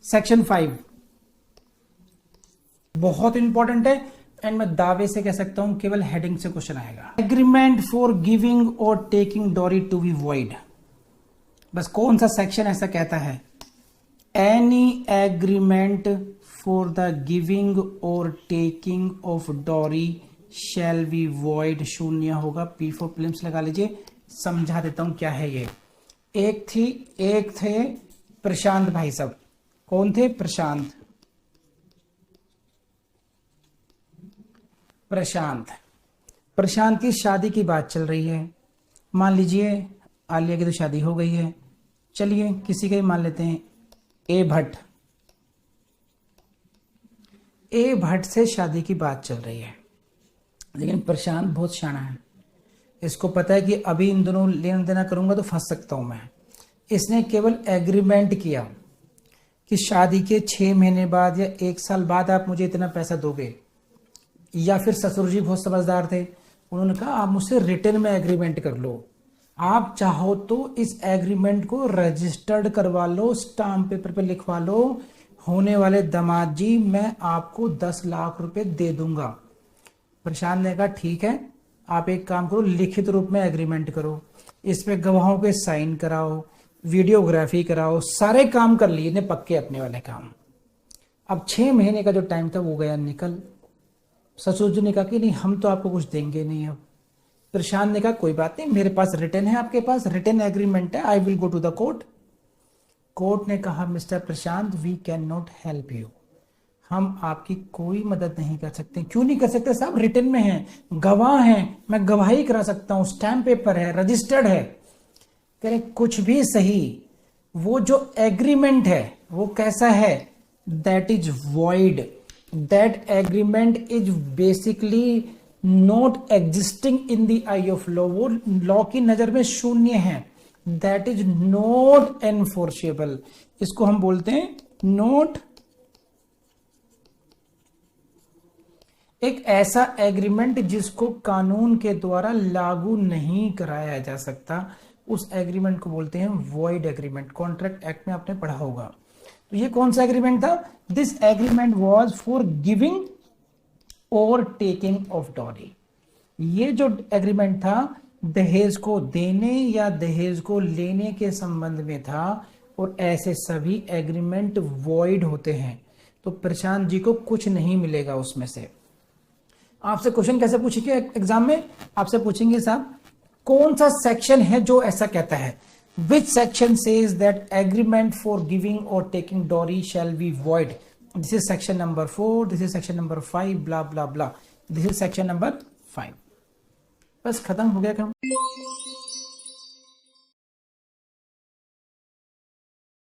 Section 5 बहुत important है and मैं दावे से कह सकता हूं केवल हेडिंग से क्वेश्चन आएगा। एग्रीमेंट फॉर गिविंग और taking dowry to be void. बस कौन सा सेक्शन ऐसा कहता है? Any agreement for the giving और taking of dowry shall be void. शून्य होगा, पी फॉर प्रीलिम्स लगा लीजिए। समझा देता हूं क्या है ये। एक थे प्रशांत भाई साहब। कौन थे? प्रशांत की शादी की बात चल रही है। मान लीजिए आलिया की तो शादी हो गई है, चलिए किसी का ही मान लेते हैं, ए भट्ट से शादी की बात चल रही है। लेकिन प्रशांत बहुत शाना है, इसको पता है कि अभी इन दोनों लेना देना करूंगा तो फंस सकता हूं मैं। इसने केवल एग्रीमेंट किया कि शादी के 6 महीने बाद या 1 साल बाद आप मुझे इतना पैसा दोगे। या फिर ससुर जी बहुत समझदार थे, उन्होंने कहा आप मुझसे रिटर्न में एग्रीमेंट कर लो, आप चाहो तो इस एग्रीमेंट को रजिस्टर्ड करवा लो, स्टाम्प पेपर पे लिखवा लो, होने वाले दामाद जी मैं आपको 10 लाख रुपए दे दूंगा। प्रशांत ने कहा ठीक है, आप एक काम करो, लिखित रूप में एग्रीमेंट करो, इस पे गवाहों के साइन कराओ, वीडियोग्राफी कराओ, सारे काम कर लिए ने पक्के अपने वाले काम। अब 6 महीने का जो टाइम था वो गया निकल। ससुर जी ने कहा कि नहीं हम तो आपको कुछ देंगे नहीं। अब प्रशांत ने कहा कोई बात नहीं, मेरे पास रिटर्न है, आपके पास रिटर्न एग्रीमेंट है, I will go to the court. Court ने कहा mister Prashant we can not help you, हम आपकी कोई मदद नहीं कर सकते। क्यों नहीं कर सकते साहब? रिटर्न में है, गवाह हैं, मैं गवाही करा सकता हूं, स्टैम्प पेपर है, रजिस्टर्ड है। कह रहे कुछ भी सही, वो जो एग्रीमेंट है वो कैसा है? That is void, that agreement is basically not existing in the I of law, वो लॉ की नजर में शून्य है। दैट इज नॉट एनफोर्सेबल, इसको हम बोलते हैं नॉट। एक ऐसा एग्रीमेंट जिसको कानून के द्वारा लागू नहीं कराया जा सकता, उस एग्रीमेंट को बोलते हैं वॉइड एग्रीमेंट। कॉन्ट्रैक्ट एक्ट में आपने पढ़ा होगा। तो ये कौन सा एग्रीमेंट था? This agreement was for giving और टेकिंग ऑफ डॉरी। ये जो एग्रीमेंट था दहेज को देने या दहेज को लेने के संबंध में था, और ऐसे सभी एग्रीमेंट वॉइड होते हैं। तो प्रशांत जी को कुछ नहीं मिलेगा उसमें से। आपसे क्वेश्चन कैसे पूछेंगे एग्जाम में? आपसे पूछेंगे साहब कौन सा सेक्शन है जो ऐसा कहता है, which section says that agreement for giving और taking dowry shall be void. This is section number 4, this is section number 5, blah blah blah, this is section number 5। बस खत्म हो गया काम।